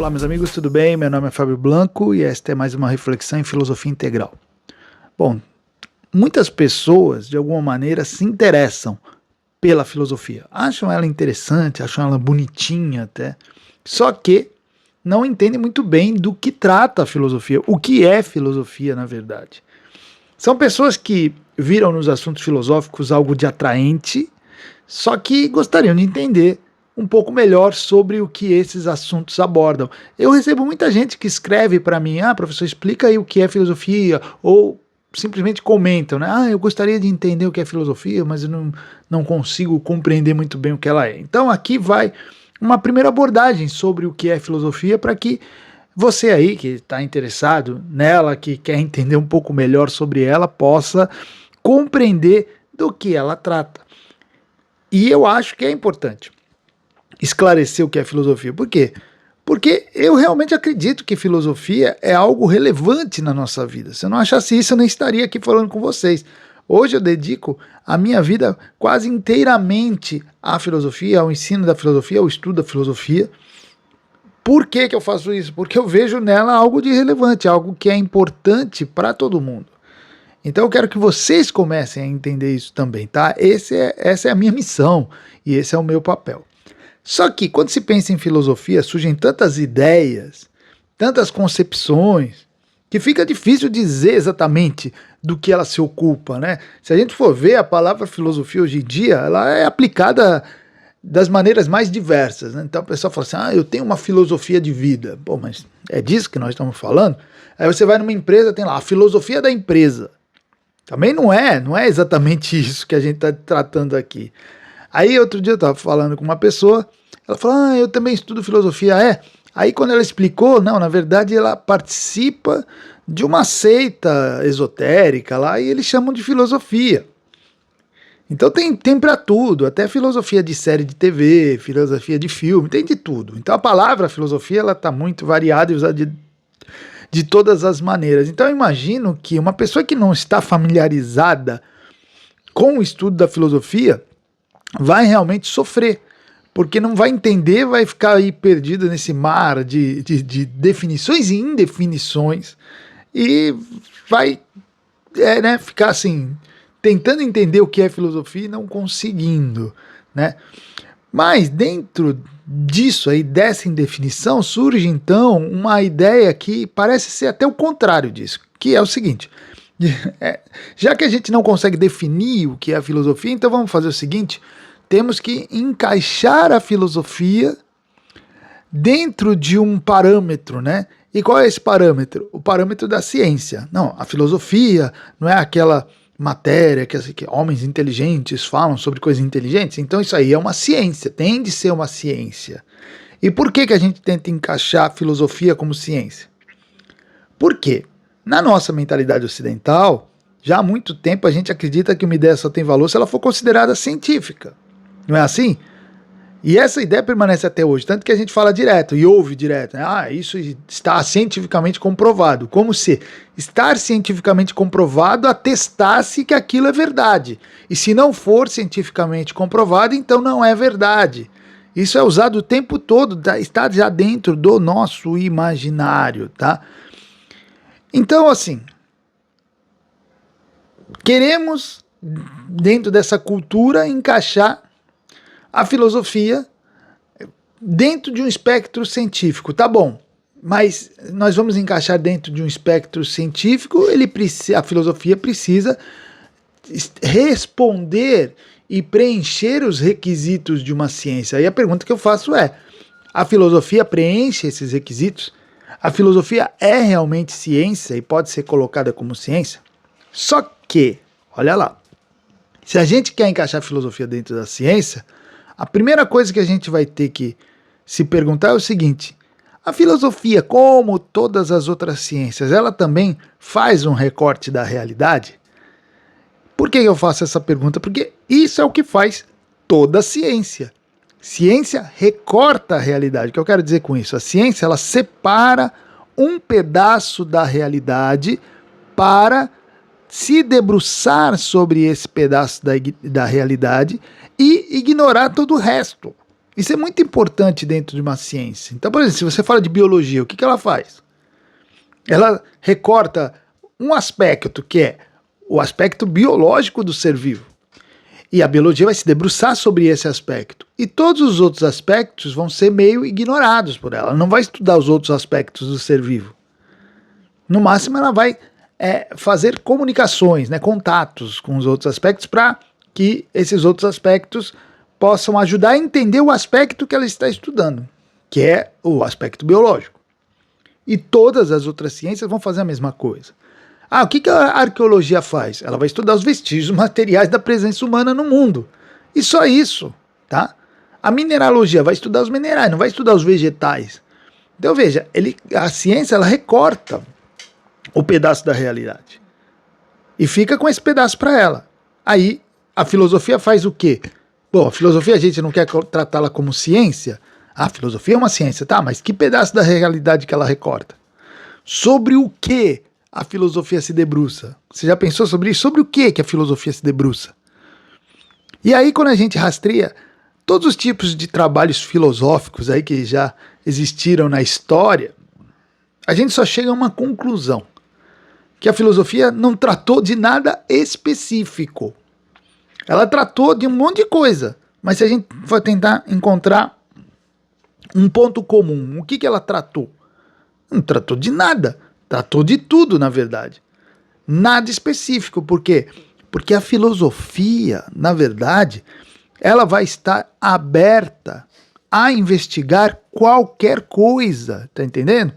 Olá, meus amigos, tudo bem? Meu nome é Fábio Blanco e esta é mais uma reflexão em filosofia integral. Bom, muitas pessoas, de alguma maneira, se interessam pela filosofia. Acham ela interessante, acham ela bonitinha até, só que não entendem muito bem do que trata a filosofia, o que é filosofia, na verdade. São pessoas que viram nos assuntos filosóficos algo de atraente, só que gostariam de entender um pouco melhor sobre o que esses assuntos abordam. Eu recebo muita gente que escreve para mim, professor, explica aí o que é filosofia, ou simplesmente comentam, né? Eu gostaria de entender o que é filosofia, mas eu não consigo compreender muito bem o que ela é. Então aqui vai uma primeira abordagem sobre o que é filosofia, para que você aí que está interessado nela, que quer entender um pouco melhor sobre ela, possa compreender do que ela trata. E eu acho que é importante esclarecer o que é filosofia. Por quê? Porque eu realmente acredito que filosofia é algo relevante na nossa vida. Se eu não achasse isso, eu nem estaria aqui falando com vocês. Hoje eu dedico a minha vida quase inteiramente à filosofia, ao ensino da filosofia, ao estudo da filosofia. Por que eu faço isso? Porque eu vejo nela algo de relevante, algo que é importante para todo mundo. Então eu quero que vocês comecem a entender isso também, tá? Essa é a minha missão e esse é o meu papel. Só que quando se pensa em filosofia, surgem tantas ideias, tantas concepções, que fica difícil dizer exatamente do que ela se ocupa, né? Se a gente for ver, a palavra filosofia hoje em dia, ela é aplicada das maneiras mais diversas, né? Então o pessoal fala assim, eu tenho uma filosofia de vida. Pô, mas é disso que nós estamos falando? Aí você vai numa empresa, tem lá a filosofia da empresa. Também não é exatamente isso que a gente está tratando aqui. Aí outro dia eu estava falando com uma pessoa, ela falou, eu também estudo filosofia, Aí quando ela explicou, não, na verdade ela participa de uma seita esotérica lá e eles chamam de filosofia. Então tem para tudo, até filosofia de série de TV, filosofia de filme, tem de tudo. Então a palavra filosofia ela está muito variada e usada de todas as maneiras. Então eu imagino que uma pessoa que não está familiarizada com o estudo da filosofia vai realmente sofrer, porque não vai entender, vai ficar aí perdido nesse mar de definições e indefinições e vai ficar assim, tentando entender o que é filosofia e não conseguindo, né? Mas dentro disso aí, dessa indefinição, surge então uma ideia que parece ser até o contrário disso, que é o seguinte, já que a gente não consegue definir o que é a filosofia, então vamos fazer o seguinte, temos que encaixar a filosofia dentro de um parâmetro, né? E qual é esse parâmetro? O parâmetro da ciência. Não, a filosofia não é aquela matéria que homens inteligentes falam sobre coisas inteligentes, então isso aí é uma ciência, tem de ser uma ciência. E por que a gente tenta encaixar a filosofia como ciência? Por quê? Na nossa mentalidade ocidental, já há muito tempo a gente acredita que uma ideia só tem valor se ela for considerada científica. Não é assim? E essa ideia permanece até hoje, tanto que a gente fala direto e ouve direto, né? Isso está cientificamente comprovado, como se estar cientificamente comprovado atestasse que aquilo é verdade. E se não for cientificamente comprovado, então não é verdade. Isso é usado o tempo todo, está já dentro do nosso imaginário, tá? Então, assim, queremos, dentro dessa cultura, encaixar a filosofia dentro de um espectro científico, tá bom, mas nós vamos encaixar dentro de um espectro científico, a filosofia precisa responder e preencher os requisitos de uma ciência. E a pergunta que eu faço é, a filosofia preenche esses requisitos? A filosofia é realmente ciência e pode ser colocada como ciência? Só que, olha lá, se a gente quer encaixar a filosofia dentro da ciência, a primeira coisa que a gente vai ter que se perguntar é o seguinte, a filosofia, como todas as outras ciências, ela também faz um recorte da realidade? Por que eu faço essa pergunta? Porque isso é o que faz toda a ciência. Ciência recorta a realidade. O que eu quero dizer com isso? A ciência, ela separa um pedaço da realidade para se debruçar sobre esse pedaço da realidade e ignorar todo o resto. Isso é muito importante dentro de uma ciência. Então, por exemplo, se você fala de biologia, o que ela faz? Ela recorta um aspecto que é o aspecto biológico do ser vivo. E a biologia vai se debruçar sobre esse aspecto. E todos os outros aspectos vão ser meio ignorados por ela. Ela não vai estudar os outros aspectos do ser vivo. No máximo, ela vai fazer comunicações, né, contatos com os outros aspectos para que esses outros aspectos possam ajudar a entender o aspecto que ela está estudando, que é o aspecto biológico. E todas as outras ciências vão fazer a mesma coisa. O que a arqueologia faz? Ela vai estudar os vestígios materiais da presença humana no mundo. E só isso, tá? A mineralogia vai estudar os minerais, não vai estudar os vegetais. Então veja, a ciência ela recorta o pedaço da realidade e fica com esse pedaço para ela. Aí a filosofia faz o quê? Bom, a filosofia a gente não quer tratá-la como ciência. A filosofia é uma ciência, tá? Mas que pedaço da realidade que ela recorta? Sobre o que a filosofia se debruça? Você já pensou sobre isso? Sobre o que a filosofia se debruça? E aí quando a gente rastreia todos os tipos de trabalhos filosóficos aí que já existiram na história, a gente só chega a uma conclusão, que a filosofia não tratou de nada específico. Ela tratou de um monte de coisa, mas se a gente for tentar encontrar um ponto comum, o que ela tratou? Não tratou de nada, tratou de tudo, na verdade. Nada específico, por quê? Porque a filosofia, na verdade, ela vai estar aberta a investigar qualquer coisa, tá entendendo?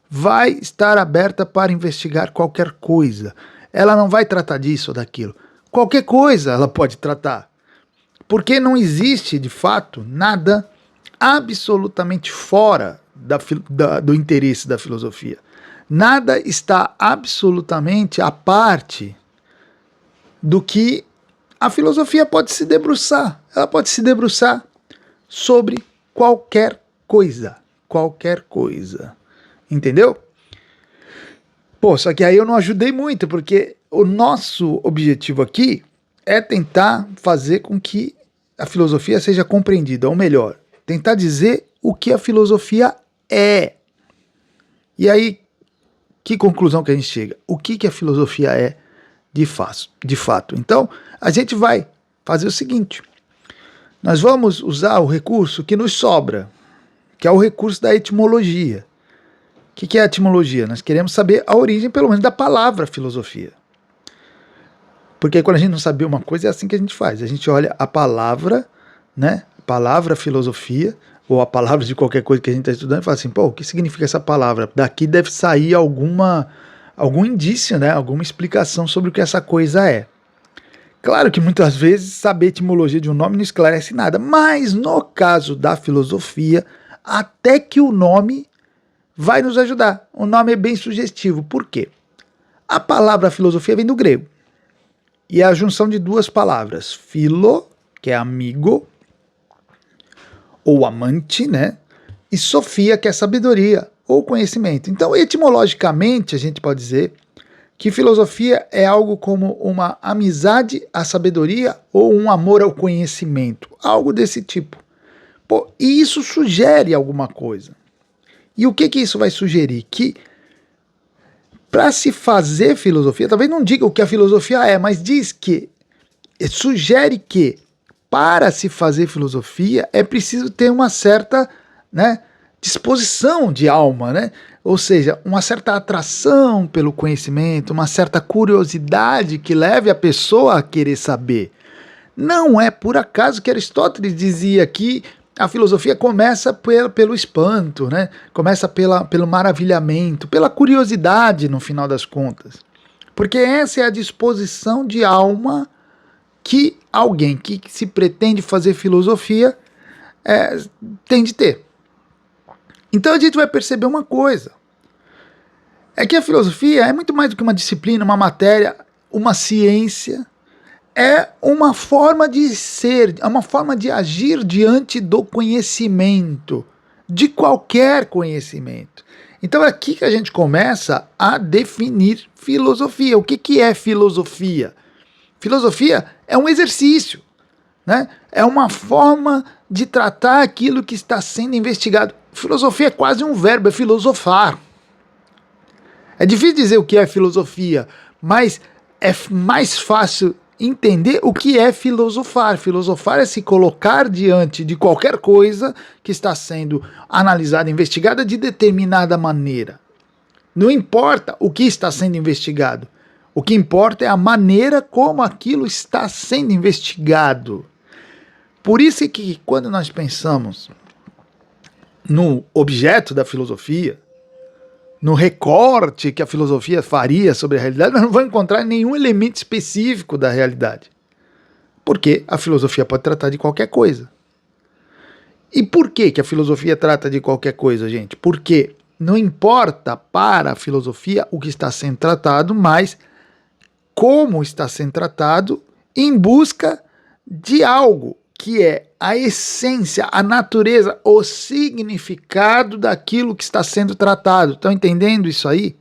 Vai estar aberta para investigar qualquer coisa. Ela não vai tratar disso ou daquilo. Qualquer coisa ela pode tratar. Porque não existe, de fato, nada absolutamente fora do interesse da filosofia. Nada está absolutamente à parte do que a filosofia pode se debruçar. Ela pode se debruçar sobre qualquer coisa. Qualquer coisa. Entendeu? Pô, só que aí eu não ajudei muito, porque o nosso objetivo aqui é tentar fazer com que a filosofia seja compreendida, ou melhor, tentar dizer o que a filosofia é. E aí, que conclusão que a gente chega? O que a filosofia é de fato? Então, a gente vai fazer o seguinte, nós vamos usar o recurso que nos sobra, que é o recurso da etimologia. O que é a etimologia? Nós queremos saber a origem, pelo menos, da palavra filosofia. Porque quando a gente não sabe uma coisa, é assim que a gente faz. A gente olha a palavra, né? Palavra filosofia, ou a palavra de qualquer coisa que a gente está estudando, e fala assim, pô, o que significa essa palavra? Daqui deve sair algum indício, né? Alguma explicação sobre o que essa coisa é. Claro que muitas vezes saber a etimologia de um nome não esclarece nada, mas no caso da filosofia, até que o nome vai nos ajudar. O nome é bem sugestivo. Por quê? A palavra filosofia vem do grego. E é a junção de duas palavras. Philo, que é amigo, ou amante, né? E sofia, que é sabedoria, ou conhecimento. Então, etimologicamente, a gente pode dizer que filosofia é algo como uma amizade à sabedoria ou um amor ao conhecimento. Algo desse tipo. Pô, e isso sugere alguma coisa. E o que isso vai sugerir? Que para se fazer filosofia, talvez não diga o que a filosofia é, mas diz que, sugere que para se fazer filosofia é preciso ter uma certa, né, disposição de alma, né? Ou seja, uma certa atração pelo conhecimento, uma certa curiosidade que leve a pessoa a querer saber. Não é por acaso que Aristóteles dizia que a filosofia começa pelo espanto, né? Começa pelo maravilhamento, pela curiosidade no final das contas. Porque essa é a disposição de alma que alguém que se pretende fazer filosofia tem de ter. Então a gente vai perceber uma coisa, é que a filosofia é muito mais do que uma disciplina, uma matéria, uma ciência, é uma forma de ser, é uma forma de agir diante do conhecimento, de qualquer conhecimento. Então é aqui que a gente começa a definir filosofia. O que é filosofia? Filosofia é um exercício. né? É uma forma de tratar aquilo que está sendo investigado. Filosofia é quase um verbo, é filosofar. É difícil dizer o que é filosofia, mas é mais fácil entender o que é filosofar. Filosofar é se colocar diante de qualquer coisa que está sendo analisada, investigada de determinada maneira. Não importa o que está sendo investigado. O que importa é a maneira como aquilo está sendo investigado. Por isso é que quando nós pensamos no objeto da filosofia, no recorte que a filosofia faria sobre a realidade, nós não vamos encontrar nenhum elemento específico da realidade. Porque a filosofia pode tratar de qualquer coisa. E por que a filosofia trata de qualquer coisa, gente? Porque não importa para a filosofia o que está sendo tratado, mas como está sendo tratado em busca de algo que é a essência, a natureza, o significado daquilo que está sendo tratado. Estão entendendo isso aí?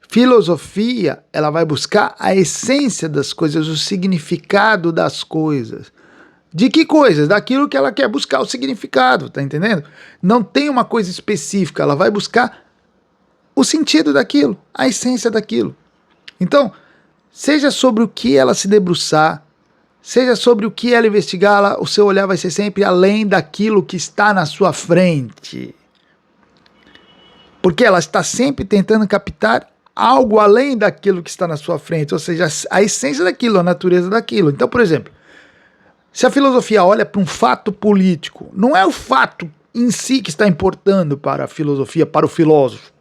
Filosofia, ela vai buscar a essência das coisas, o significado das coisas. De que coisas? Daquilo que ela quer buscar o significado, tá entendendo? Não tem uma coisa específica, ela vai buscar o sentido daquilo, a essência daquilo. Então, seja sobre o que ela se debruçar, seja sobre o que ela investigar, o seu olhar vai ser sempre além daquilo que está na sua frente. Porque ela está sempre tentando captar algo além daquilo que está na sua frente, ou seja, a essência daquilo, a natureza daquilo. Então, por exemplo, se a filosofia olha para um fato político, não é o fato em si que está importando para a filosofia, para o filósofo,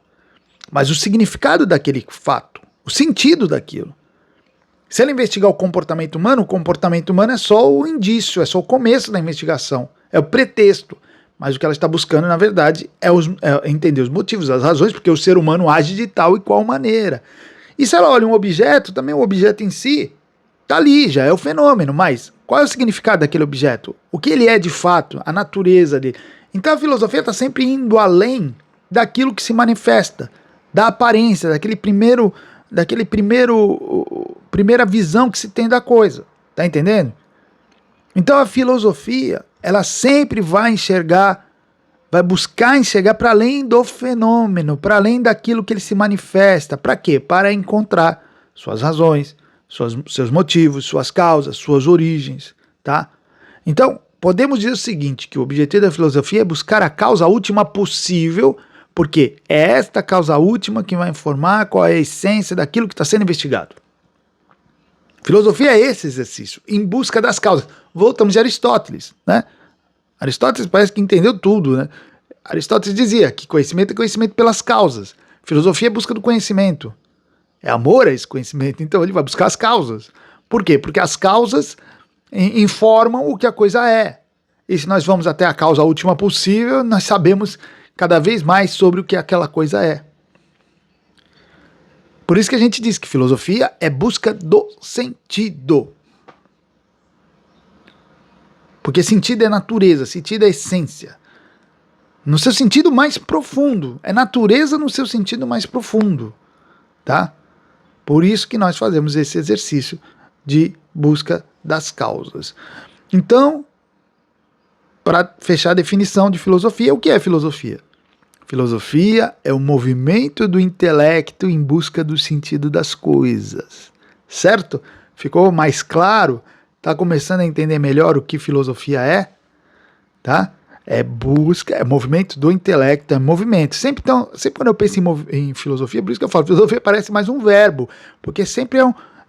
mas o significado daquele fato, o sentido daquilo. Se ela investigar o comportamento humano é só o indício, é só o começo da investigação, é o pretexto. Mas o que ela está buscando, na verdade, é entender os motivos, as razões, porque o ser humano age de tal e qual maneira. E se ela olha um objeto, também o objeto em si está ali, já é o fenômeno, mas qual é o significado daquele objeto? O que ele é de fato, a natureza dele. Então a filosofia está sempre indo além daquilo que se manifesta, da aparência, primeira visão que se tem da coisa, tá entendendo? Então a filosofia, ela sempre vai buscar enxergar para além do fenômeno, para além daquilo que ele se manifesta. Para quê? Para encontrar suas razões, seus motivos, suas causas, suas origens, tá? Então, podemos dizer o seguinte, que o objetivo da filosofia é buscar a causa última possível, porque é esta causa última que vai informar qual é a essência daquilo que está sendo investigado. Filosofia é esse exercício, em busca das causas. Voltamos de Aristóteles, né? Aristóteles parece que entendeu tudo, né? Aristóteles dizia que conhecimento é conhecimento pelas causas. Filosofia é busca do conhecimento. É amor a esse conhecimento, então ele vai buscar as causas. Por quê? Porque as causas informam o que a coisa é. E se nós vamos até a causa última possível, nós sabemos cada vez mais sobre o que aquela coisa é. Por isso que a gente diz que filosofia é busca do sentido. Porque sentido é natureza, sentido é essência. No seu sentido mais profundo. É natureza no seu sentido mais profundo. Tá? Por isso que nós fazemos esse exercício de busca das causas. Então, para fechar a definição de filosofia, o que é filosofia? Filosofia é o movimento do intelecto em busca do sentido das coisas. Certo? Ficou mais claro? Está começando a entender melhor o que filosofia é? Tá? É busca, é movimento do intelecto, é movimento. Sempre quando eu penso em filosofia, por isso que eu falo, filosofia parece mais um verbo, porque sempre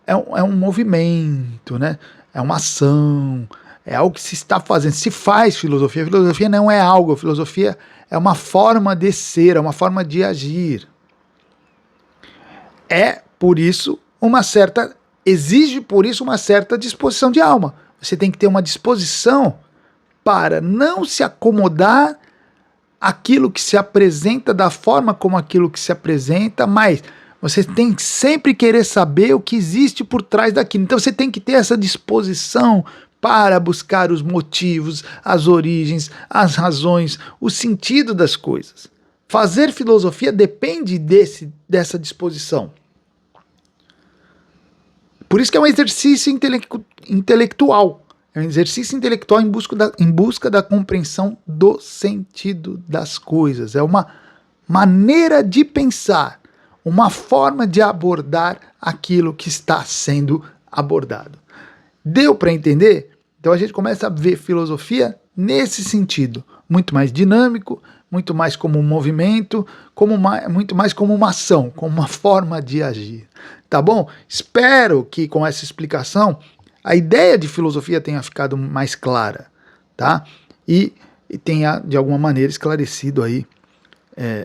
é um movimento, né? É uma ação, é algo que se está fazendo, se faz filosofia. Filosofia não é algo, filosofia é uma forma de ser, é uma forma de agir. Exige por isso uma certa disposição de alma. Você tem que ter uma disposição para não se acomodar àquilo que se apresenta da forma como aquilo que se apresenta, mas você tem que sempre querer saber o que existe por trás daquilo. Então você tem que ter essa disposição para buscar os motivos, as origens, as razões, o sentido das coisas. Fazer filosofia depende dessa disposição. Por isso que é um exercício intelectual. É um exercício intelectual em busca da compreensão do sentido das coisas. É uma maneira de pensar, uma forma de abordar aquilo que está sendo abordado. Deu para entender? Então a gente começa a ver filosofia nesse sentido, muito mais dinâmico, muito mais como um movimento, muito mais como uma ação, como uma forma de agir. Tá bom? Espero que com essa explicação a ideia de filosofia tenha ficado mais clara, tá? E tenha de alguma maneira esclarecido aí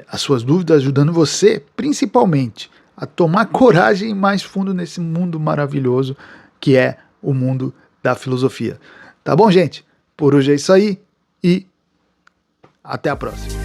as suas dúvidas, ajudando você, principalmente, a tomar coragem mais fundo nesse mundo maravilhoso que é o mundo da filosofia. Tá bom, gente? Por hoje é isso aí e até a próxima.